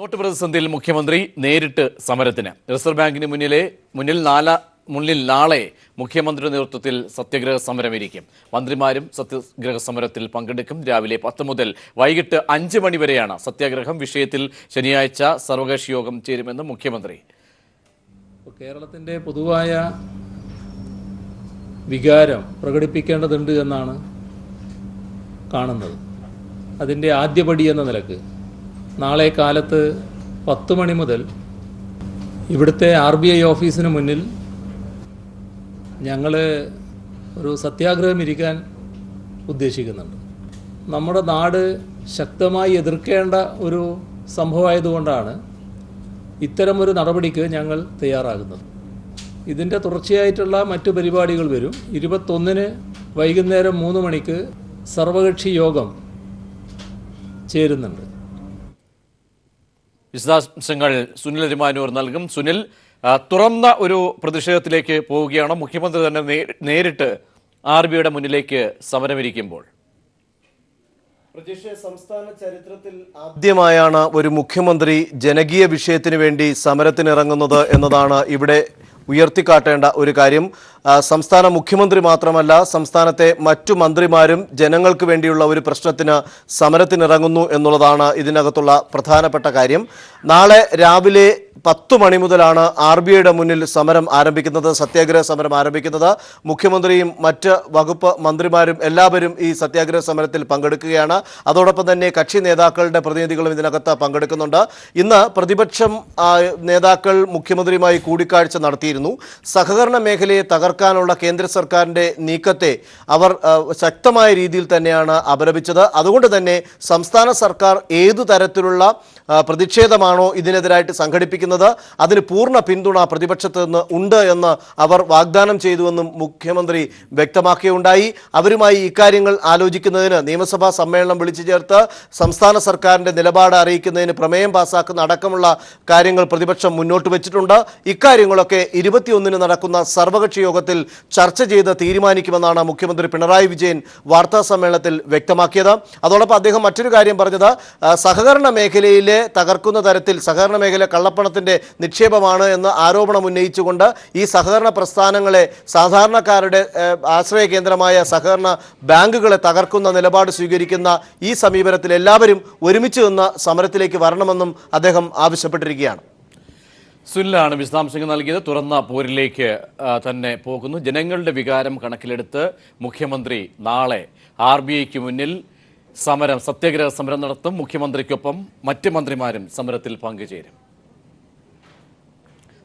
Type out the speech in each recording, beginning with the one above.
Not പ്രതിസന്ധിയിൽ മുഖ്യമന്ത്രി നേരിട്ട് സമരത്തിന്. റിസർവ് ബാങ്കിന് മുന്നിൽ നാളെ മുഖ്യമന്ത്രിയുടെ നേതൃത്വത്തിൽ സത്യഗ്രഹ സമരമിരിക്കും. മന്ത്രിമാരും സത്യഗ്രഹ സമരത്തിൽ പങ്കെടുക്കും. രാവിലെ 10 മുതൽ വൈകിട്ട് 5 മണി വരെയാണ് സത്യാഗ്രഹം. വിഷയത്തിൽ ശനിയാഴ്ച സർവകക്ഷി യോഗം ചേരുമെന്ന് മുഖ്യമന്ത്രി. കേരളത്തിൻ്റെ പൊതുവായ വികാരം പ്രകടിപ്പിക്കേണ്ടതുണ്ട് എന്നാണ് കാണുന്നത്. അതിൻ്റെ ആദ്യപടി എന്ന നിലക്ക് നാളെ കാലത്ത് 10 മണി മുതൽ ഇവിടുത്തെ RBI ഓഫീസിന് മുന്നിൽ ഞങ്ങൾ ഒരു സത്യാഗ്രഹം ഇരിക്കാൻ ഉദ്ദേശിക്കുന്നുണ്ട്. നമ്മുടെ നാട് ശക്തമായി എതിർക്കേണ്ട ഒരു സംഭവമായതുകൊണ്ടാണ് ഇത്തരമൊരു നടപടിക്ക് ഞങ്ങൾ തയ്യാറാകുന്നത്. ഇതിൻ്റെ തുടർച്ചയായിട്ടുള്ള മറ്റു പരിപാടികൾ വരും. 21-ന് വൈകുന്നേരം 3 മണിക്ക് സർവകക്ഷി യോഗം ചേരുന്നുണ്ട്. വിശദാംശങ്ങൾ സുനിൽ അരിമാനൂർ നൽകും. സുനിൽ, തുറന്ന ഒരു പ്രതിഷേധത്തിലേക്ക് പോവുകയാണ്. മുഖ്യമന്ത്രി തന്നെ നേരിട്ട് RBIയുടെ മുന്നിലേക്ക് സമരമിരിക്കുമ്പോൾ സംസ്ഥാന ചരിത്രത്തിൽ ആദ്യമായാണ് ഒരു മുഖ്യമന്ത്രി ജനകീയ വിഷയത്തിന് വേണ്ടി സമരത്തിനിറങ്ങുന്നത് എന്നതാണ് ഇവിടെ ഉയർത്തിക്കാട്ടേണ്ട ഒരു കാര്യം. സംസ്ഥാന മുഖ്യമന്ത്രി മാത്രമല്ല, സംസ്ഥാനത്തെ മറ്റു മന്ത്രിമാരും ജനങ്ങൾക്ക് വേണ്ടിയുള്ള ഒരു പ്രശ്നത്തിന് സമരത്തിനിറങ്ങുന്നു എന്നുള്ളതാണ് ഇതിനകത്തുള്ള പ്രധാനപ്പെട്ട കാര്യം. നാളെ രാവിലെ 10 മണി മുതലാണ് RBIയുടെ മുന്നിൽ സമരം ആരംഭിക്കുന്നത്, സത്യാഗ്രഹ സമരം ആരംഭിക്കുന്നത്. മുഖ്യമന്ത്രിയും മറ്റ് വകുപ്പ് മന്ത്രിമാരും എല്ലാവരും ഈ സത്യാഗ്രഹ സമരത്തിൽ പങ്കെടുക്കുകയാണ്. അതോടൊപ്പം തന്നെ കക്ഷി നേതാക്കളുടെ പ്രതിനിധികളും ഇതിനകത്ത് പങ്കെടുക്കുന്നുണ്ട്. ഇന്ന് പ്രതിപക്ഷം നേതാക്കൾ മുഖ്യമന്ത്രിയുമായി കൂടിക്കാഴ്ച നടത്തിയിരുന്നു. സഹകരണ മേഖലയെ തകർക്കാനുള്ള കേന്ദ്ര സർക്കാരിൻ്റെ നീക്കത്തെ അവർ ശക്തമായ രീതിയിൽ തന്നെയാണ് അപലപിച്ചത്. അതുകൊണ്ട് തന്നെ സംസ്ഥാന സർക്കാർ ഏതു തരത്തിലുള്ള പ്രതിഷേധമാണോ ഇതിനെതിരായിട്ട് സംഘടിപ്പിക്കുന്നത് അതിന് പൂർണ്ണ പിന്തുണ പ്രതിപക്ഷത്ത് നിന്ന് ഉണ്ട് എന്ന് അവർ വാഗ്ദാനം ചെയ്തുവെന്നും മുഖ്യമന്ത്രി വ്യക്തമാക്കുകയുണ്ടായി. അവരുമായി ഇക്കാര്യങ്ങൾ ആലോചിക്കുന്നതിന് നിയമസഭാ സമ്മേളനം വിളിച്ചു ചേർത്ത് സംസ്ഥാന സർക്കാരിൻ്റെ നിലപാട് അറിയിക്കുന്നതിന് പ്രമേയം പാസാക്കുന്ന അടക്കമുള്ള കാര്യങ്ങൾ പ്രതിപക്ഷം മുന്നോട്ട് വെച്ചിട്ടുണ്ട്. ഇക്കാര്യങ്ങളൊക്കെ 21-ന് നടക്കുന്ന സർവകക്ഷി യോഗത്തിൽ ചർച്ച ചെയ്ത് തീരുമാനിക്കുമെന്നാണ് മുഖ്യമന്ത്രി പിണറായി വിജയൻ വാർത്താ സമ്മേളനത്തിൽ വ്യക്തമാക്കിയത്. അതോടൊപ്പം അദ്ദേഹം മറ്റൊരു കാര്യം പറഞ്ഞത്, സഹകരണ മേഖലയിലെ തകർക്കുന്ന തരത്തിൽ സഹകരണ മേഖല കള്ളപ്പണത്തിൻ്റെ നിക്ഷേപമാണ് എന്ന് ആരോപണം ഉന്നയിച്ചുകൊണ്ട് ഈ സഹകരണ പ്രസ്ഥാനങ്ങളെ, സാധാരണക്കാരുടെ ആശ്രയ കേന്ദ്രമായ സഹകരണ ബാങ്കുകളെ തകർക്കുന്ന നിലപാട് സ്വീകരിക്കുന്ന ഈ സമീപനത്തിൽ എല്ലാവരും ഒരുമിച്ച് നിന്ന് സമരത്തിലേക്ക് വരണമെന്നും അദ്ദേഹം ആവശ്യപ്പെട്ടിരിക്കുകയാണ്. സുനിലാണ് വിശദാംശങ്ങൾ നൽകിയത്. തുറന്ന പോരിലേക്ക് തന്നെ പോകുന്നു. ജനങ്ങളുടെ വികാരം കണക്കിലെടുത്ത് മുഖ്യമന്ത്രി നാളെ RBIക്ക് മുന്നിൽ സത്യാഗ്രഹ സമരം നടത്തും. മുഖ്യമന്ത്രിക്കൊപ്പം മറ്റ് മന്ത്രിമാരും സമരത്തിൽ പങ്കുചേരും.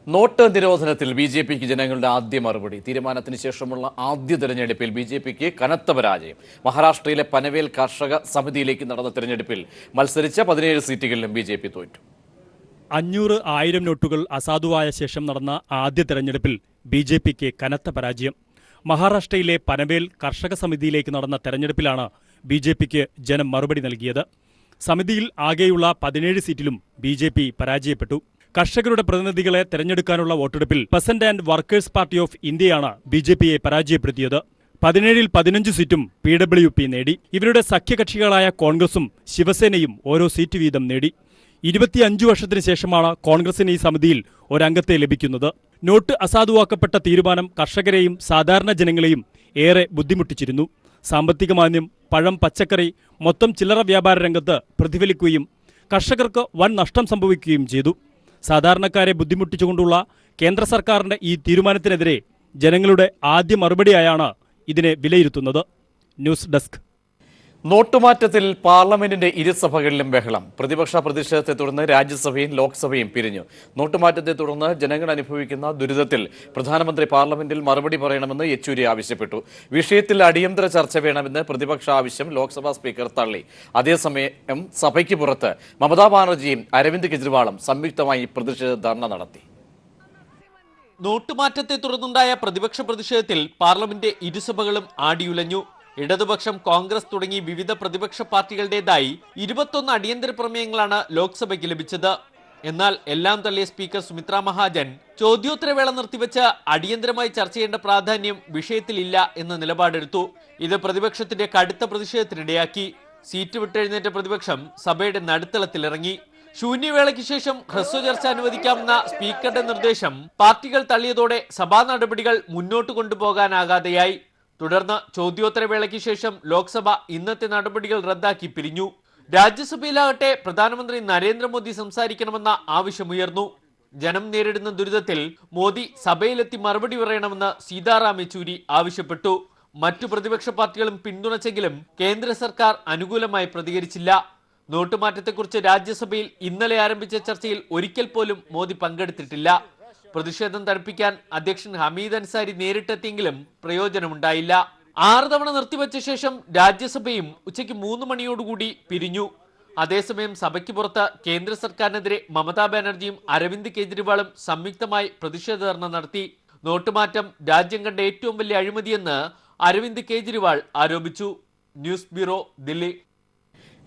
നോട്ട് നിരോധനത്തിൽ BJPക്ക് ജനങ്ങളുടെ ആദ്യ മറുപടി. തീരുമാനത്തിന് ശേഷമുള്ള ആദ്യ തെരഞ്ഞെടുപ്പിൽ BJPക്ക് കനത്ത പരാജയം. മഹാരാഷ്ട്രയിലെ പനവേൽ കർഷക സമിതിയിലേക്ക് നടന്ന തെരഞ്ഞെടുപ്പിൽ മത്സരിച്ച 17 സീറ്റുകളിലും BJP തോറ്റു. 500, 1000 നോട്ടുകൾ അസാധുവായ ശേഷം നടന്ന ആദ്യ തെരഞ്ഞെടുപ്പിൽ BJPക്ക് കനത്ത പരാജയം. മഹാരാഷ്ട്രയിലെ പനവേൽ കർഷക സമിതിയിലേക്ക് നടന്ന തെരഞ്ഞെടുപ്പിലാണ് BJPക്ക് ജനം മറുപടി നൽകിയത്. സമിതിയിൽ ആകെയുള്ള 17 സീറ്റിലും BJP പരാജയപ്പെട്ടു. കർഷകരുടെ പ്രതിനിധികളെ തെരഞ്ഞെടുക്കാനുള്ള വോട്ടെടുപ്പിൽ peasant and workers party of ഇന്ത്യയാണ് BJPയെ പരാജയപ്പെടുത്തിയത്. 17-ൽ 15 സീറ്റും PWP നേടി. ഇവരുടെ സഖ്യകക്ഷികളായ കോൺഗ്രസും ശിവസേനയും ഓരോ സീറ്റ് വീതം നേടി. 25 വർഷത്തിന് ശേഷമാണ് കോൺഗ്രസിന് ഈ സമിതിയിൽ ഒരംഗത്തെ ലഭിക്കുന്നത്. നോട്ട് അസാധുവാക്കപ്പെട്ട തീരുമാനം കർഷകരെയും സാധാരണ ജനങ്ങളെയും ഏറെ ബുദ്ധിമുട്ടിച്ചിരുന്നു. സാമ്പത്തിക മാന്ദ്യം, പഴം, പച്ചക്കറി, മൊത്തം ചില്ലറ വ്യാപാര രംഗത്ത് പ്രതിഫലിക്കുകയും കർഷകർക്ക് വൻ നഷ്ടം സംഭവിക്കുകയും ചെയ്തു. സാധാരണക്കാരെ ബുദ്ധിമുട്ടിച്ചുകൊണ്ടുള്ള കേന്ദ്ര സർക്കാരിന്റെ ഈ തീരുമാനത്തിനെതിരെ ജനങ്ങളുടെ ആദ്യ മറുപടിയായാണ് ഇതിനെ വിലയിരുത്തുന്നത്. News desk. നോട്ടുമാറ്റത്തിൽ പാർലമെന്റിന്റെ ഇരുസഭകളിലും ബഹളം. പ്രതിപക്ഷ പ്രതിഷേധത്തെ തുടർന്ന് രാജ്യസഭയും ലോക്സഭയും പിരിഞ്ഞു. നോട്ടുമാറ്റത്തെ തുടർന്ന് ജനങ്ങൾ അനുഭവിക്കുന്ന ദുരിതത്തിൽ പ്രധാനമന്ത്രി പാർലമെന്റിൽ മറുപടി പറയണമെന്ന് യെച്ചൂരി ആവശ്യപ്പെട്ടു. വിഷയത്തിൽ അടിയന്തര ചർച്ച വേണമെന്ന് പ്രതിപക്ഷ ആവശ്യം ലോക്സഭാ സ്പീക്കർ തള്ളി. അതേസമയം സഭയ്ക്ക് പുറത്ത് മമതാ ബാനർജിയും അരവിന്ദ് കെജ്രിവാളും സംയുക്തമായി പ്രതിഷേധ ധർണ നടത്തി. നോട്ടുമാറ്റത്തെ തുടർന്നുണ്ടായ പ്രതിപക്ഷ പ്രതിഷേധത്തിൽ പാർലമെന്റ് ഇരുസഭകളും ആടിയുലഞ്ഞു. ഇടതുപക്ഷം, കോൺഗ്രസ് തുടങ്ങി വിവിധ പ്രതിപക്ഷ പാർട്ടികളുടേതായി 21 അടിയന്തര പ്രമേയങ്ങളാണ് ലോക്സഭയ്ക്ക് ലഭിച്ചത്. എന്നാൽ എല്ലാം തള്ളിയ സ്പീക്കർ സുമിത്രാ മഹാജൻ ചോദ്യോത്തരവേള നിർത്തിവെച്ച് അടിയന്തരമായി ചർച്ച ചെയ്യേണ്ട പ്രാധാന്യം വിഷയത്തിലില്ല എന്ന നിലപാടെടുത്തു. ഇത് പ്രതിപക്ഷത്തിന്റെ കടുത്ത പ്രതിഷേധത്തിനിടയാക്കി. സീറ്റ് വിട്ടെഴുന്നേറ്റ പ്രതിപക്ഷം സഭയുടെ നടുത്തളത്തിലിറങ്ങി. ശൂന്യവേളയ്ക്ക് ശേഷം ഹ്രസ്വ ചർച്ച അനുവദിക്കാമെന്ന സ്പീക്കറുടെ നിർദ്ദേശം പാർട്ടികൾ തള്ളിയതോടെ സഭാ നടപടികൾ മുന്നോട്ട് കൊണ്ടുപോകാനാകാതെയായി. തുടർന്ന് ചോദ്യോത്തരവേളയ്ക്ക് ശേഷം ലോക്സഭ ഇന്നത്തെ നടപടികൾ റദ്ദാക്കി പിരിഞ്ഞു. രാജ്യസഭയിലാകട്ടെ പ്രധാനമന്ത്രി നരേന്ദ്രമോദി സംസാരിക്കണമെന്ന ആവശ്യമുയർന്നു. ജനം നേരിടുന്ന ദുരിതത്തിൽ മോദി സഭയിലെത്തി മറുപടി പറയണമെന്ന് സീതാറാം യെച്ചൂരി ആവശ്യപ്പെട്ടു. മറ്റു പ്രതിപക്ഷ പാർട്ടികളും പിന്തുണച്ചെങ്കിലും കേന്ദ്ര സർക്കാർ അനുകൂലമായി പ്രതികരിച്ചില്ല. നോട്ടുമാറ്റത്തെക്കുറിച്ച് രാജ്യസഭയിൽ ഇന്നലെ ആരംഭിച്ച ചർച്ചയിൽ ഒരിക്കൽ പോലും മോദി പങ്കെടുത്തിട്ടില്ല. പ്രതിഷേധം തണുപ്പിക്കാൻ അധ്യക്ഷൻ ഹമീദ് അൻസാരി നേരിട്ടെത്തിയെങ്കിലും പ്രയോജനമുണ്ടായില്ല. 6 തവണ നിർത്തിവെച്ച ശേഷം രാജ്യസഭയും ഉച്ചയ്ക്ക് 3 മണിയോടുകൂടി പിരിഞ്ഞു. അതേസമയം സഭയ്ക്ക് പുറത്ത് കേന്ദ്ര സർക്കാരിനെതിരെ മമതാ ബാനർജിയും അരവിന്ദ് കെജ്രിവാളും സംയുക്തമായി പ്രതിഷേധ ധർണ നടത്തി. നോട്ടുമാറ്റം രാജ്യം കണ്ട ഏറ്റവും വലിയ അഴിമതിയെന്ന് അരവിന്ദ് കെജ്രിവാൾ ആരോപിച്ചു. News bureau, Delhi.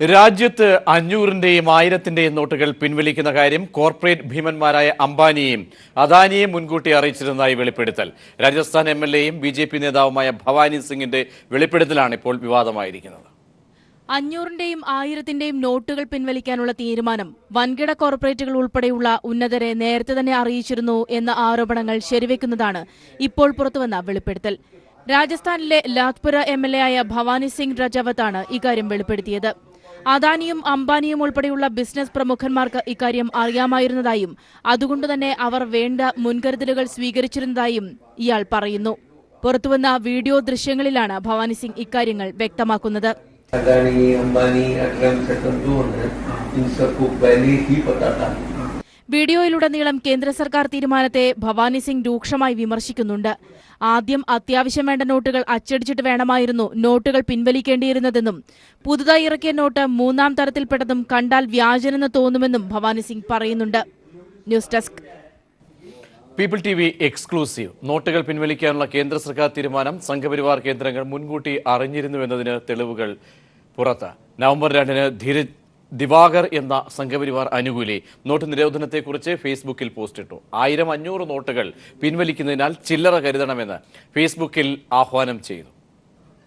രാജ്യത്ത് 500-ന്റെയും 1000-ന്റെയും നോട്ടുകൾ പിൻവലിക്കുന്ന കാര്യം കോർപ്പറേറ്റ് ഭീമന്മാരായ അംബാനിയെയും അദാനിയെയും മുൻകൂട്ടി അറിയിച്ചിരുന്നതായി വെളിപ്പെടുത്തൽ. രാജസ്ഥാൻ MLA-യും BJP നേതാവുമായ ഭവാനി സിംഗിന്റെ വെളിപ്പെടുത്തലാണ് ഇപ്പോൾ വിവാദമായിരിക്കുന്നത്. 500-ന്റെയും 1000-ന്റെയും നോട്ടുകൾ പിൻവലിക്കാനുള്ള തീരുമാനം വൻകിട കോർപ്പറേറ്റുകൾ ഉൾപ്പെടെയുള്ള ഉന്നതരെ നേരത്തെ തന്നെ അറിയിച്ചിരുന്നു എന്ന ആരോപണങ്ങൾ ശരിവെക്കുന്നതാണ് ഇപ്പോൾ പുറത്തുവന്ന വെളിപ്പെടുത്തൽ. രാജസ്ഥാനിലെ ലാത്പുര MLA ആയ ഭവാനി സിംഗ് രജവത്താണ് ഇക്കാര്യം വെളിപ്പെടുത്തിയത്. അദാനിയും അംബാനിയും ഉൾപ്പെടെയുള്ള ബിസിനസ് പ്രമുഖന്മാർക്ക് ഇക്കാര്യം അറിയാമായിരുന്നതായും അതുകൊണ്ടുതന്നെ അവർ വേണ്ട മുൻകരുതലുകൾ സ്വീകരിച്ചിരുന്നതായും ഇയാൾ പറയുന്നു. പുറത്തുവന്ന വീഡിയോ ദൃശ്യങ്ങളിലാണ് ഭവാനി സിംഗ് ഇക്കാര്യങ്ങൾ വ്യക്തമാക്കുന്നത്. अदानी अंबानी अटल सेक्टर जो है इन सबको पहले ही पता था. വീഡിയോയിലുടനീളം കേന്ദ്ര സർക്കാർ തീരുമാനത്തെ ഭവാനി സിംഗ് രൂക്ഷമായി വിമർശിക്കുന്നുണ്ട്. ആദ്യം അത്യാവശ്യം വേണ്ട നോട്ടുകൾ അച്ചടിച്ചിട്ട് വേണമായിരുന്നു നോട്ടുകൾ പിൻവലിക്കേണ്ടിയിരുന്നതെന്നും പുതുതായി ഇറക്കിയ നോട്ട് 3ാം തരത്തിൽപ്പെട്ടതും കണ്ടാൽ വ്യാജനെന്ന് തോന്നുമെന്നും ഭവാനി സിംഗ് പറയുന്നുണ്ട്. News desk, people TV exclusive. നോട്ടുകൾ പിൻവലിക്കാനുള്ള കേന്ദ്ര സർക്കാർ തീരുമാനം സംഘപരിവാർ കേന്ദ്രങ്ങൾ മുൻകൂട്ടി അറിഞ്ഞിരുന്നുവെന്നതിന് തെളിവുകൾ പുറത്ത്. നവംബർ 2-ന് ദിവാകർ എന്ന സംഘപരിവാർ അനുകൂലി നോട്ട് നിരോധനത്തെക്കുറിച്ച് ഫേസ്ബുക്കിൽ പോസ്റ്റിട്ടു. 1000-500 നോട്ടുകൾ പിൻവലിക്കുന്നതിനാൽ ചില്ലറ കരുതണമെന്ന് ഫേസ്ബുക്കിൽ ആഹ്വാനം ചെയ്തു.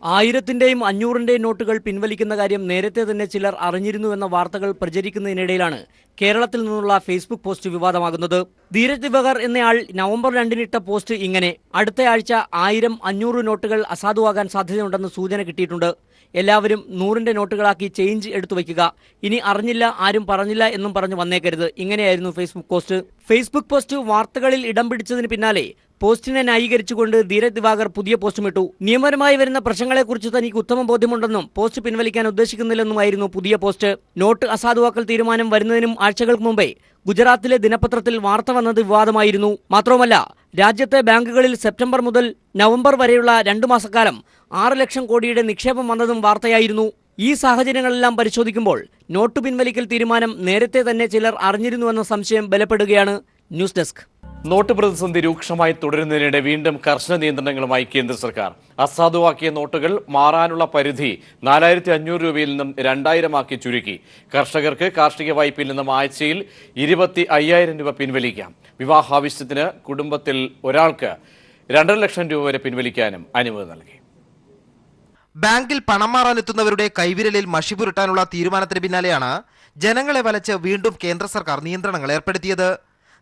1000-ന്റെയും 500-ന്റെയും നോട്ടുകൾ പിൻവലിക്കുന്ന കാര്യം നേരത്തെ തന്നെ ചിലർ അറിഞ്ഞിരുന്നുവെന്ന വാർത്തകൾ പ്രചരിക്കുന്നതിനിടയിലാണ് കേരളത്തിൽ നിന്നുള്ള ഫേസ്ബുക്ക് പോസ്റ്റ് വിവാദമാകുന്നത്. ധീരജ് ദിവാകർ എന്നയാൾ നവംബർ 2-ന് ഇട്ട പോസ്റ്റ് ഇങ്ങനെ: അടുത്തയാഴ്ച 1000-500 നോട്ടുകൾ അസാധുവാകാൻ സാധ്യതയുണ്ടെന്ന് സൂചന കിട്ടിയിട്ടുണ്ട്. എല്ലാവരും 100-ന്റെ നോട്ടുകളാക്കി ചേഞ്ച് എടുത്തു വയ്ക്കുക. ഇനി അറിഞ്ഞില്ല, ആരും പറഞ്ഞില്ല എന്നും പറഞ്ഞു വന്നേക്കരുത്. ഇങ്ങനെയായിരുന്നു ഫേസ്ബുക്ക് പോസ്റ്റ്. ഫേസ്ബുക്ക് പോസ്റ്റ് വാർത്തകളിൽ ഇടം പിടിച്ചതിന് പിന്നാലെ പോസ്റ്റിനെ ന്യായീകരിച്ചുകൊണ്ട് ധീരജ് ദിവാകർ പുതിയ പോസ്റ്റുമിട്ടു. നിയമപരമായി വരുന്ന പ്രശ്നങ്ങളെക്കുറിച്ച് തനിക്ക് ഉത്തമ ബോധ്യമുണ്ടെന്നും പോസ്റ്റ് പിൻവലിക്കാൻ ഉദ്ദേശിക്കുന്നില്ലെന്നുമായിരുന്നു പുതിയ പോസ്റ്റ്. നോട്ട് അസാധുവാക്കൽ തീരുമാനം വരുന്നതിനും ആഴ്ചകൾക്ക് മുമ്പേ ഗുജറാത്തിലെ ദിനപത്രത്തിൽ വാർത്ത വന്നത് വിവാദമായിരുന്നു. മാത്രവുമല്ല, രാജ്യത്തെ ബാങ്കുകളിൽ സെപ്റ്റംബർ മുതൽ നവംബർ വരെയുള്ള 2 മാസക്കാലം 6 ലക്ഷം കോടിയുടെ നിക്ഷേപം വന്നതും വാർത്തയായിരുന്നു. ഈ സാഹചര്യങ്ങളെല്ലാം പരിശോധിക്കുമ്പോൾ നോട്ട് പിൻവലിക്കൽ തീരുമാനം നേരത്തെ തന്നെ ചിലർ അറിഞ്ഞിരുന്നുവെന്ന സംശയം ബലപ്പെടുകയാണ്. News desk. നോട്ട് പ്രതിസന്ധി രൂക്ഷമായി തുടരുന്നതിനിടെ വീണ്ടും കർശന നിയന്ത്രണങ്ങളുമായി കേന്ദ്ര സർക്കാർ. അസാധുവാക്കിയ നോട്ടുകൾ മാറാനുള്ള പരിധി 4500 രൂപയിൽ നിന്നും 2000 ആക്കി ചുരുക്കി. കർഷകർക്ക് കാർഷിക വായ്പയിൽ നിന്നും ആഴ്ചയിൽ 25,000 രൂപ പിൻവലിക്കാം. വിവാഹാവശ്യത്തിന് കുടുംബത്തിൽ ഒരാൾക്ക് 2.5 ലക്ഷം രൂപ വരെ പിൻവലിക്കാനും അനുമതി നൽകി. ബാങ്കിൽ പണം മാറാനെത്തുന്നവരുടെ കൈവിരലിൽ മഷി പുരട്ടാനുള്ള തീരുമാനത്തിന് പിന്നാലെയാണ് ജനങ്ങളെ വലച്ച് വീണ്ടും കേന്ദ്ര സർക്കാർ നിയന്ത്രണങ്ങൾ ഏർപ്പെടുത്തിയത്.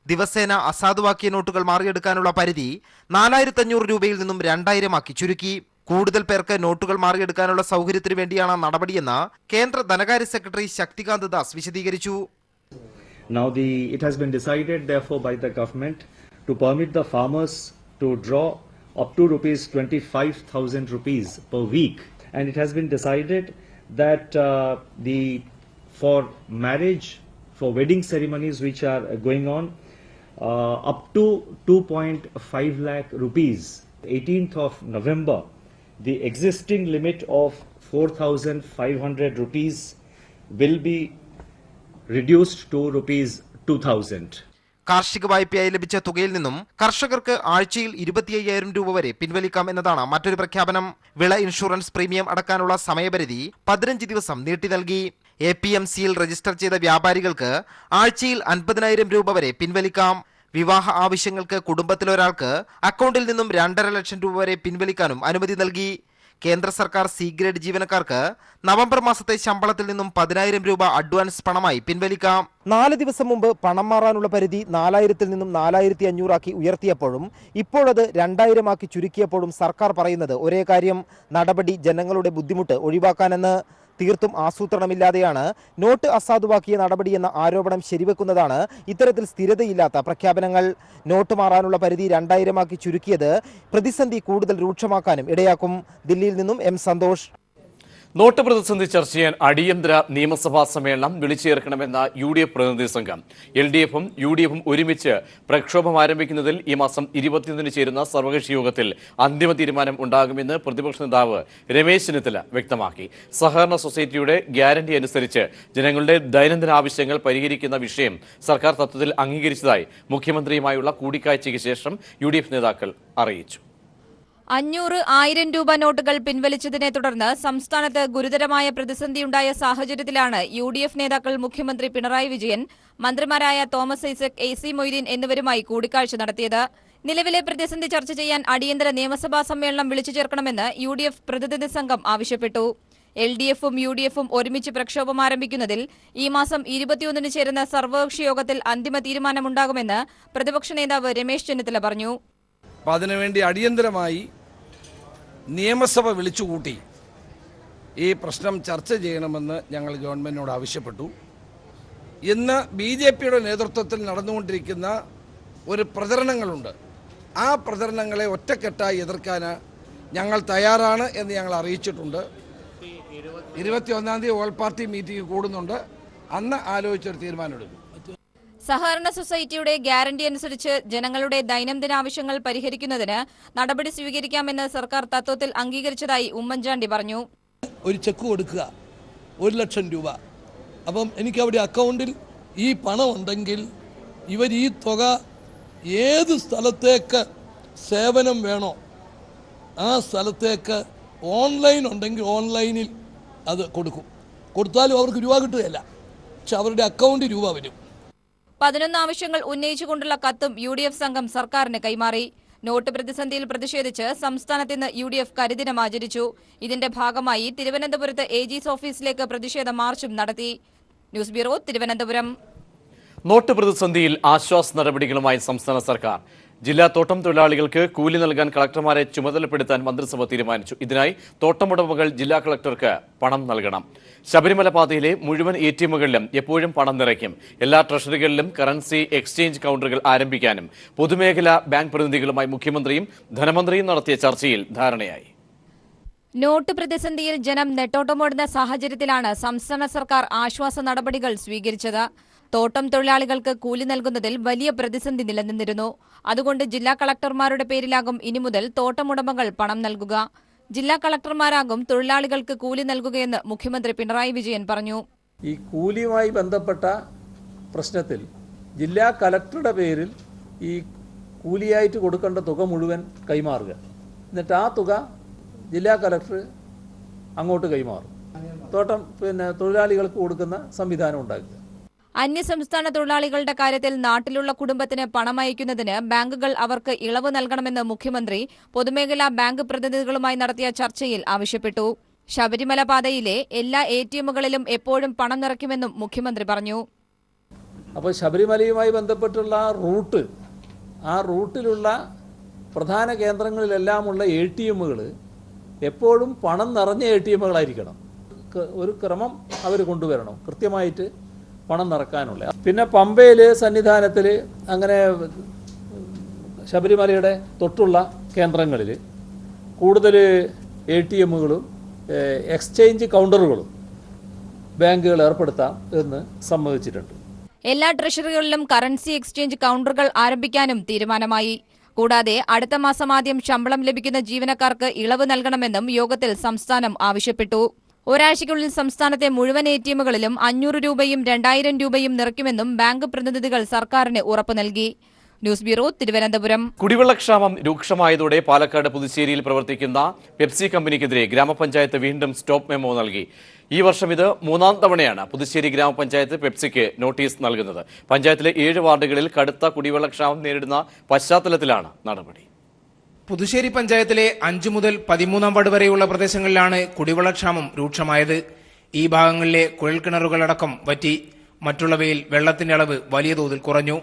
ദിവസേന അസാധുവാക്കിയ നോട്ടുകൾ മാറിയെടുക്കാനുള്ള പരിധി 4500 രൂപയിൽ നിന്നും 2000 ആക്കി ചുരുക്കി. കൂടുതൽ പേർക്ക് നോട്ടുകൾ മാറിയെടുക്കാനുള്ള സൗകര്യത്തിന് വേണ്ടിയാണ് നടപടിയെന്ന് കേന്ദ്ര ധനകാര്യ സെക്രട്ടറി ശക്തികാന്ത് ദാസ് വിശദീകരിച്ചു. Now it has been decided therefore by the government to permit the farmers to draw up to ₹25,000 per week, and it has been decided that for marriage, for wedding ceremonies which are going on, up to 2.5 lakh rupees. 18th of November, the existing limit of 4,500 rupees will be reduced to ₹2,000. കാർഷിക വായ്പയായി ലഭിച്ച തുകയിൽ നിന്നും കർഷകർക്ക് ആഴ്ചയിൽ 25,000 രൂപ വരെ പിൻവലിക്കാം എന്നതാണ് മറ്റൊരു പ്രഖ്യാപനം. വിള ഇൻഷുറൻസ് പ്രീമിയം അടക്കാനുള്ള സമയപരിധി 15 ദിവസം നീട്ടി നൽകി. APMCയിൽ രജിസ്റ്റർ ചെയ്ത വ്യാപാരികൾക്ക് ആഴ്ചയിൽ 50,000 രൂപ വരെ പിൻവലിക്കാം. വിവാഹ ആവശ്യങ്ങൾക്ക് കുടുംബത്തിലൊരാൾക്ക് അക്കൗണ്ടിൽ നിന്നും 2.5 ലക്ഷം രൂപ വരെ പിൻവലിക്കാനും അനുമതി നൽകി. കേന്ദ്ര സർക്കാർ സി ഗ്രേഡ് ജീവനക്കാർക്ക് നവംബർ മാസത്തെ ശമ്പളത്തിൽ നിന്നും 10,000 രൂപ അഡ്വാൻസ് പണമായി പിൻവലിക്കാം. 4 ദിവസം മുമ്പ് പണം മാറാനുള്ള പരിധി 4,000-ൽ നിന്നും 4,500 ആക്കി ഉയർത്തിയപ്പോഴും ഇപ്പോഴത് 2,000 ആക്കി ചുരുക്കിയപ്പോഴും സർക്കാർ പറയുന്നത് ഒരേ കാര്യം: നടപടി ജനങ്ങളുടെ ബുദ്ധിമുട്ട് ഒഴിവാക്കാനെന്ന്. തീർത്തും ആസൂത്രണമില്ലാതെയാണ് നോട്ട് അസാധുവാക്കിയ നടപടിയെന്ന ആരോപണം ശരിവെക്കുന്നതാണ് ഇത്തരത്തിൽ സ്ഥിരതയില്ലാത്ത പ്രഖ്യാപനങ്ങൾ. നോട്ട് മാറാനുള്ള പരിധി 2,000 ആക്കി ചുരുക്കിയത് പ്രതിസന്ധി കൂടുതൽ രൂക്ഷമാക്കാനും ഇടയാക്കും. ദില്ലിയിൽ നിന്നും എം സന്തോഷ്. നോട്ട് പ്രതിസന്ധി ചർച്ച ചെയ്യാൻ അടിയന്തര നിയമസഭാ സമ്മേളനം വിളിച്ചു ചേർക്കണമെന്ന UDF പ്രതിനിധി സംഘം. LDFും UDFും ഒരുമിച്ച് പ്രക്ഷോഭം ആരംഭിക്കുന്നതിൽ ഈ മാസം 21-ന് ചേരുന്ന സർവകക്ഷി യോഗത്തിൽ അന്തിമ തീരുമാനം ഉണ്ടാകുമെന്ന് പ്രതിപക്ഷ നേതാവ് രമേശ് ചെന്നിത്തല വ്യക്തമാക്കി. സഹകരണ സൊസൈറ്റിയുടെ ഗ്യാരണ്ടി അനുസരിച്ച് ജനങ്ങളുടെ ദൈനംദിന ആവശ്യങ്ങൾ പരിഹരിക്കുന്ന വിഷയം സർക്കാർ തത്വത്തിൽ അംഗീകരിച്ചതായി മുഖ്യമന്ത്രിയുമായുള്ള കൂടിക്കാഴ്ചയ്ക്ക് ശേഷം UDF നേതാക്കൾ അറിയിച്ചു. 500-1000 രൂപ നോട്ടുകൾ പിൻവലിച്ചതിനെ തുടർന്ന് സംസ്ഥാനത്ത് ഗുരുതരമായ പ്രതിസന്ധിയുണ്ടായ സാഹചര്യത്തിലാണ് UDF നേതാക്കൾ മുഖ്യമന്ത്രി പിണറായി വിജയൻ, മന്ത്രിമാരായ തോമസ് ഐസക്, AC മൊയ്തീൻ എന്നിവരുമായി കൂടിക്കാഴ്ച നടത്തിയത്. നിലവിലെ പ്രതിസന്ധി ചർച്ച ചെയ്യാൻ അടിയന്തര നിയമസഭാ സമ്മേളനം വിളിച്ചു ചേർക്കണമെന്ന് UDF പ്രതിനിധി സംഘം ആവശ്യപ്പെട്ടു. LDFും UDFും ഒരുമിച്ച് പ്രക്ഷോഭം ആരംഭിക്കുന്നതിൽ ഈ മാസം 21-ന് ചേരുന്ന സർവകക്ഷി യോഗത്തിൽ അന്തിമ തീരുമാനമുണ്ടാകുമെന്ന് പ്രതിപക്ഷ നേതാവ് രമേശ് ചെന്നിത്തല പറഞ്ഞു. അതിനുവേണ്ടി അടിയന്തരമായി നിയമസഭ വിളിച്ചുകൂട്ടി ഈ പ്രശ്നം ചർച്ച ചെയ്യണമെന്ന് ഞങ്ങൾ ഗവൺമെന്റിനോട് ആവശ്യപ്പെട്ടു. ഇന്ന് BJPയുടെ നേതൃത്വത്തിൽ നടന്നുകൊണ്ടിരിക്കുന്ന ഒരു പ്രചരണങ്ങളുണ്ട്. ആ പ്രചരണങ്ങളെ ഒറ്റക്കെട്ടായി എതിർക്കാൻ ഞങ്ങൾ തയ്യാറാണ് എന്ന് ഞങ്ങൾ അറിയിച്ചിട്ടുണ്ട്. 21-ാം തീയതി ഓൾ പാർട്ടി മീറ്റിംഗ് കൂടുന്നുണ്ട്. അന്ന് ആലോചിച്ചൊരു തീരുമാനമെടുക്കും. സഹകരണ സൊസൈറ്റിയുടെ ഗ്യാരണ്ടി അനുസരിച്ച് ജനങ്ങളുടെ ദൈനംദിന ആവശ്യങ്ങൾ പരിഹരിക്കുന്നതിന് നടപടി സ്വീകരിക്കാമെന്ന് സർക്കാർ തത്വത്തിൽ അംഗീകരിച്ചതായി ഉമ്മൻചാണ്ടി പറഞ്ഞു. ഒരു ചെക്ക് കൊടുക്കുക 1,00,000 രൂപ. അപ്പം എനിക്കവിടെ അക്കൗണ്ടിൽ ഈ പണം ഉണ്ടെങ്കിൽ ഇവർ ഈ തുക ഏത് സ്ഥലത്തേക്ക് സേവനം വേണോ ആ സ്ഥലത്തേക്ക് ഓൺലൈൻ ഉണ്ടെങ്കിൽ ഓൺലൈനിൽ അത് കൊടുത്താലും അവർക്ക് രൂപ കിട്ടുകയില്ല, പക്ഷെ അവരുടെ അക്കൗണ്ടിൽ രൂപ വരും. 11 ആവശ്യങ്ങൾ ഉന്നയിച്ചുകൊണ്ടുള്ള കത്തും UDF സംഘം സർക്കാരിന് കൈമാറി. നോട്ട് പ്രതിസന്ധിയിൽ പ്രതിഷേധിച്ച് സംസ്ഥാനത്ത് ഇന്ന് UDF കരിദിനം ആചരിച്ചു. ഇതിന്റെ ഭാഗമായി തിരുവനന്തപുരത്ത് AG's ഓഫീസിലേക്ക് പ്രതിഷേധ മാർച്ചും നടത്തി. News bureau, Thiruvananthapuram. നോട്ട് പ്രതിസന്ധിയിൽ ആശ്വാസ നടപടികളുമായി സംസ്ഥാന സർക്കാർ. ജില്ലാ തോട്ടം തൊഴിലാളികൾക്ക് കൂലി നൽകാൻ കളക്ടർമാരെ ചുമതലപ്പെടുത്താൻ മന്ത്രിസഭ തീരുമാനിച്ചു. ഇതിനായി തോട്ടമുടമകൾ ജില്ലാ കളക്ടർക്ക് പണം നൽകണം. ശബരിമല പാതയിലെ മുഴുവൻ ATMകളിലും എപ്പോഴും പണം നിറയ്ക്കും. എല്ലാ ട്രഷറികളിലും കറൻസി എക്സ്ചേഞ്ച് കൗണ്ടറുകൾ ആരംഭിക്കാനും പൊതുമേഖലാ ബാങ്ക് പ്രതിനിധികളുമായി മുഖ്യമന്ത്രിയും ധനമന്ത്രിയും നടത്തിയ ചർച്ചയിൽ ധാരണയായി. നോട്ട് പ്രതിസന്ധിയിൽ ജനം നെട്ടോട്ടമോടുന്ന സാഹചര്യത്തിലാണ് സംസ്ഥാന സർക്കാർ ആശ്വാസ നടപടികൾ സ്വീകരിച്ചത്. തോട്ടം തൊഴിലാളികൾക്ക് കൂലി നൽകുന്നതിൽ വലിയ പ്രതിസന്ധി നിലനിന്നിരുന്നു. അതുകൊണ്ട് ജില്ലാ കളക്ടർമാരുടെ പേരിലാകും ഇനി മുതൽ തോട്ടമുടമകൾ പണം നൽകുക. ജില്ലാ കളക്ടർമാരാകും തൊഴിലാളികൾക്ക് കൂലി നൽകുകയെന്ന് മുഖ്യമന്ത്രി പിണറായി വിജയൻ പറഞ്ഞു. ഈ കൂലിയുമായി ബന്ധപ്പെട്ട പ്രശ്നത്തിൽ ജില്ലാ കളക്ടറുടെ പേരിൽ ഈ കൂലിയായിട്ട് കൊടുക്കേണ്ട തുക മുഴുവൻ കൈമാറുക. എന്നിട്ട് ആ തുക ജില്ലാ കളക്ടർ അങ്ങോട്ട് കൈമാറും. തോട്ടം തൊഴിലാളികൾക്ക് കൊടുക്കുന്ന സംവിധാനം ഉണ്ടാക്കുക. അന്യസംസ്ഥാന തൊഴിലാളികളുടെ കാര്യത്തിൽ നാട്ടിലുള്ള കുടുംബത്തിന് പണം അയക്കുന്നതിന് ബാങ്കുകൾ അവർക്ക് ഇളവ് നൽകണമെന്ന് മുഖ്യമന്ത്രി പൊതുമേഖലാ ബാങ്ക് പ്രതിനിധികളുമായി നടത്തിയ ചർച്ചയിൽ ആവശ്യപ്പെട്ടു. ശബരിമല പാതയിലെ എല്ലാ ATMകളിലും എപ്പോഴും പണം നിറയ്ക്കുമെന്നും മുഖ്യമന്ത്രി പറഞ്ഞു. അപ്പോൾ ശബരിമലയുമായി ബന്ധപ്പെട്ടുള്ള ആ റൂട്ടിലുള്ള പ്രധാന കേന്ദ്രങ്ങളിലെല്ലാമുള്ള ATMകൾ എപ്പോഴും പണം നിറഞ്ഞ ATMകളായിരിക്കണം. ഒരു ക്രമം അവർ കൊണ്ടുവരണം, കൃത്യമായിട്ട് പണം നിറക്കാനുള്ള. പിന്നെ പമ്പയിൽ സന്നിധാനത്തിൽ അങ്ങനെ ശബരിമലയുടെ തൊട്ടുള്ള കേന്ദ്രങ്ങളിൽ കൂടുതൽ ATMകളും എക്സ്ചേഞ്ച് കൗണ്ടറുകളും ബാങ്കുകൾ ഏർപ്പെടുത്താം എന്ന് സമ്മതിച്ചിട്ടുണ്ട്. എല്ലാ ട്രഷറികളിലും കറൻസി എക്സ്ചേഞ്ച് കൗണ്ടറുകൾ ആരംഭിക്കാനും തീരുമാനമായി. കൂടാതെ അടുത്ത മാസം ആദ്യം ശമ്പളം ലഭിക്കുന്ന ജീവനക്കാർക്ക് ഇളവ് നൽകണമെന്നും യോഗത്തിൽ സംസ്ഥാനം ആവശ്യപ്പെട്ടു. ഒരാഴ്ചയ്ക്കുള്ളിൽ സംസ്ഥാനത്തെ മുഴുവൻ ATMകളിലും 500 രൂപയും 2000 രൂപയും നിറയ്ക്കുമെന്നും ബാങ്ക് പ്രതിനിധികൾ സർക്കാരിന് ഉറപ്പു നൽകി. News bureau, Thiruvananthapuram. കുടിവെള്ളക്ഷാമം രൂക്ഷമായതോടെ പാലക്കാട് പുതുശ്ശേരിയിൽ പ്രവർത്തിക്കുന്ന പെപ്സി കമ്പനിക്കെതിരെ ഗ്രാമപഞ്ചായത്ത് വീണ്ടും സ്റ്റോപ്പ് മെമ്മോ നൽകി. ഈ വർഷം ഇത് 3ാം തവണയാണ് പുതുശ്ശേരി ഗ്രാമപഞ്ചായത്ത് പെപ്സിക്ക് നോട്ടീസ് നൽകുന്നത്. പഞ്ചായത്തിലെ 7 വാർഡുകളിൽ കടുത്ത കുടിവെള്ളക്ഷാമം നേരിടുന്ന പശ്ചാത്തലത്തിലാണ് നടപടി. പുതുശ്ശേരി പഞ്ചായത്തിലെ 5 മുതൽ 13 വാർഡ് വരെയുള്ള പ്രദേശങ്ങളിലാണ് കുടിവെള്ളക്ഷാമം രൂക്ഷമായത്. ഈ ഭാഗങ്ങളിലെ കുഴൽക്കിണറുകളടക്കം വറ്റി. മറ്റുള്ളവയിൽ വെള്ളത്തിന്റെ അളവ് വലിയ തോതിൽ കുറഞ്ഞു.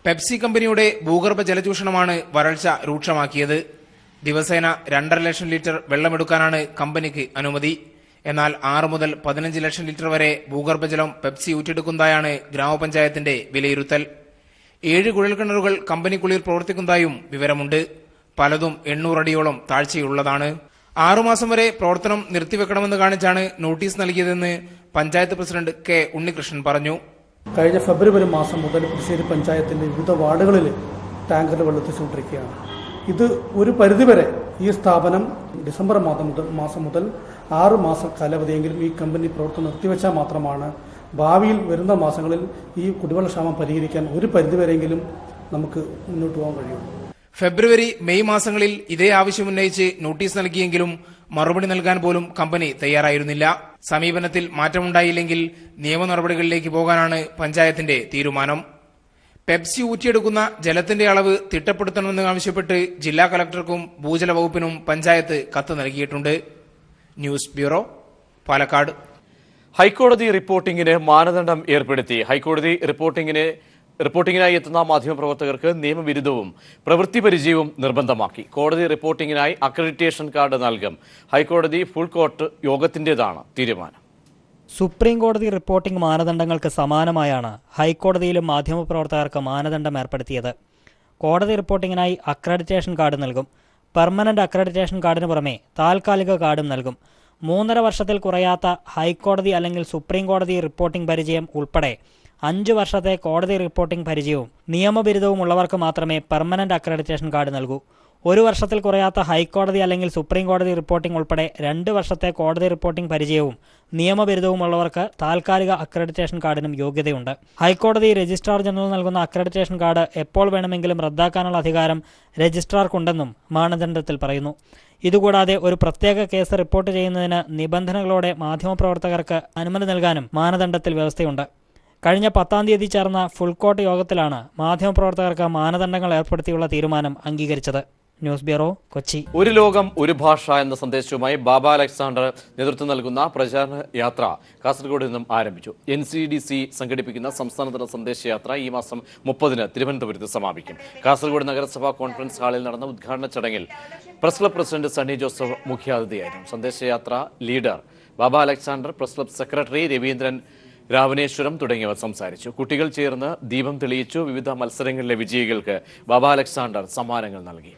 പെപ്സി കമ്പനിയുടെ ഭൂഗർഭ ജലചൂഷണമാണ് വരൾച്ച രൂക്ഷമാക്കിയത്. ദിവസേന 2.5 ലക്ഷം ലിറ്റർ വെള്ളമെടുക്കാനാണ് കമ്പനിക്ക് അനുമതി. എന്നാൽ 6 മുതൽ 15 ലക്ഷം ലിറ്റർ വരെ ഭൂഗർഭജലം പെപ്സി ഊറ്റിയെടുക്കുന്നതായാണ് ഗ്രാമപഞ്ചായത്തിന്റെ വിലയിരുത്തൽ. 7 കുഴൽക്കിണറുകൾ കമ്പനിക്കുള്ളിൽ പ്രവർത്തിക്കുന്നതായും വിവരമുണ്ട്. പലതും 800 അടിയോളം താഴ്ചയുള്ളതാണ്. 6 മാസം വരെ പ്രവർത്തനം നിർത്തിവെക്കണമെന്ന് കാണിച്ചാണ് നോട്ടീസ് നൽകിയതെന്ന് പഞ്ചായത്ത് പ്രസിഡന്റ് കെ ഉണ്ണികൃഷ്ണൻ പറഞ്ഞു. കഴിഞ്ഞ ഫെബ്രുവരി മാസം മുതൽ പുതുശ്ശേരി പഞ്ചായത്തിന്റെ വിവിധ വാർഡുകളിൽ ടാങ്കറിൽ വെള്ളത്തിച്ചുകൊണ്ടിരിക്കുകയാണ്. ഇത് ഒരു പരിധിവരെ ഈ സ്ഥാപനം ഡിസംബർ മാസം മുതൽ 6 മാസം കാലാവധിയെങ്കിലും ഈ കമ്പനി പ്രവർത്തനം നിർത്തിവെച്ചാൽ മാത്രമാണ് ഭാവിയിൽ വരുന്ന മാസങ്ങളിൽ ഈ കുടിവെള്ളക്ഷാമം പരിഹരിക്കാൻ ഒരു പരിധിവരെയെങ്കിലും നമുക്ക് മുന്നോട്ട് പോകാൻ കഴിയും. ഫെബ്രുവരി മെയ് മാസങ്ങളിൽ ഇതേ ആവശ്യമുന്നയിച്ച് നോട്ടീസ് നൽകിയെങ്കിലും മറുപടി നൽകാൻ പോലും കമ്പനി തയ്യാറായിരുന്നില്ല. സമീപനത്തിൽ മാറ്റമുണ്ടായില്ലെങ്കിൽ നിയമ നടപടികളിലേക്ക് പോകാനാണ് പഞ്ചായത്തിന്റെ തീരുമാനം. പെപ്സി ഊറ്റിയെടുക്കുന്ന ജലത്തിന്റെ അളവ് തിട്ടപ്പെടുത്തണമെന്ന് ആവശ്യപ്പെട്ട് ജില്ലാ കളക്ടർക്കും ഭൂജല വകുപ്പിനും പഞ്ചായത്ത് കത്ത് നൽകിയിട്ടുണ്ട്. News bureau, Palakkad. ഹൈക്കോടതി റിപ്പോർട്ടിംഗിന് മാനദണ്ഡം ഏർപ്പെടുത്തി. ഹൈക്കോടതി റിപ്പോർട്ടിംഗിനായി എത്തുന്ന മാധ്യമപ്രവർത്തകർക്ക് നിയമവിരുദ്ധവും പ്രവൃത്തി പരിചയവും നിർബന്ധമാക്കി. കോടതി റിപ്പോർട്ടിംഗിനായി അക്രഡിറ്റേഷൻ കാർഡ് നൽകും. ഹൈക്കോടതി ഫുൾ കോർട്ട് യോഗത്തിന്റേതാണ് തീരുമാനം. സുപ്രീം കോടതി റിപ്പോർട്ടിംഗ് മാനദണ്ഡങ്ങൾക്ക് സമാനമായാണ് ഹൈക്കോടതിയിലും മാധ്യമപ്രവർത്തകർക്ക് മാനദണ്ഡം ഏർപ്പെടുത്തിയത്. കോടതി റിപ്പോർട്ടിംഗിനായി അക്രഡിറ്റേഷൻ കാർഡ് നൽകും. പെർമനന്റ് അക്രഡിറ്റേഷൻ കാർഡിന് പുറമെ താൽക്കാലിക കാർഡും നൽകും. 3.5 വർഷത്തിൽ കുറയാത്ത ഹൈക്കോടതി അല്ലെങ്കിൽ സുപ്രീം കോടതി റിപ്പോർട്ടിംഗ് പരിചയം ഉൾപ്പെടെ 5 വർഷത്തെ കോടതി റിപ്പോർട്ടിംഗ് പരിചയവും നിയമബിരുദവും ഉള്ളവർക്ക് മാത്രമേ പെർമനന്റ് അക്രഡിറ്റേഷൻ കാർഡ് നൽകൂ. 1 വർഷത്തിൽ കുറയാത്ത ഹൈക്കോടതി അല്ലെങ്കിൽ സുപ്രീം കോടതി റിപ്പോർട്ടിംഗ് ഉൾപ്പെടെ 2 വർഷത്തെ കോടതി റിപ്പോർട്ടിംഗ് പരിചയവും നിയമബിരുദവും ഉള്ളവർക്ക് താൽക്കാലിക അക്രഡിറ്റേഷൻ കാർഡിനും യോഗ്യതയുണ്ട്. ഹൈക്കോടതി രജിസ്ട്രാർ ജനറൽ നൽകുന്ന അക്രഡിറ്റേഷൻ കാർഡ് എപ്പോൾ വേണമെങ്കിലും റദ്ദാക്കാനുള്ള അധികാരം രജിസ്ട്രാർക്കുണ്ടെന്നും മാനദണ്ഡത്തിൽ പറയുന്നു. ഇതുകൂടാതെ ഒരു പ്രത്യേക കേസ് റിപ്പോർട്ട് ചെയ്യുന്നതിന് നിബന്ധനകളോടെ മാധ്യമപ്രവർത്തകർക്ക് അനുമതി നൽകാനും മാനദണ്ഡത്തിൽ വ്യവസ്ഥയുണ്ട്. കഴിഞ്ഞ 10-ാം തീയതി ചേർന്ന ഫുൾ കോർട്ട് യോഗത്തിലാണ് മാധ്യമപ്രവർത്തകർക്ക് മാനദണ്ഡങ്ങൾ ഏർപ്പെടുത്തിയുള്ള തീരുമാനം അംഗീകരിച്ചത്. News bureau, Kochi. ഒരു ലോകം ഒരു ഭാഷ എന്ന സന്ദേശവുമായി ബാബ അലക്സാണ്ടർ നേതൃത്വം നൽകുന്ന പ്രചാരണ യാത്ര കാസർഗോഡ് നിന്നും ആരംഭിച്ചു. NCDC സംഘടിപ്പിക്കുന്ന സംസ്ഥാനതല സന്ദേശയാത്ര ഈ മാസം 30-ന് തിരുവനന്തപുരത്ത് സമാപിക്കും. കാസർഗോഡ് നഗരസഭാ കോൺഫറൻസ് ഹാളിൽ നടന്ന ഉദ്ഘാടന ചടങ്ങിൽ press club president Sunny Joseph മുഖ്യാതിഥിയായിരുന്നു. സന്ദേശയാത്ര leader Baba Alexander, press club secretary Raveendran Ravaneshwaram തുടങ്ങിയവർ സംസാരിച്ചു. കുട്ടികൾ ചേർന്ന് ദീപം തെളിയിച്ചു. വിവിധ മത്സരങ്ങളിലെ വിജയികൾക്ക് ബാബ അലക്സാണ്ടർ സമ്മാനങ്ങൾ നൽകി.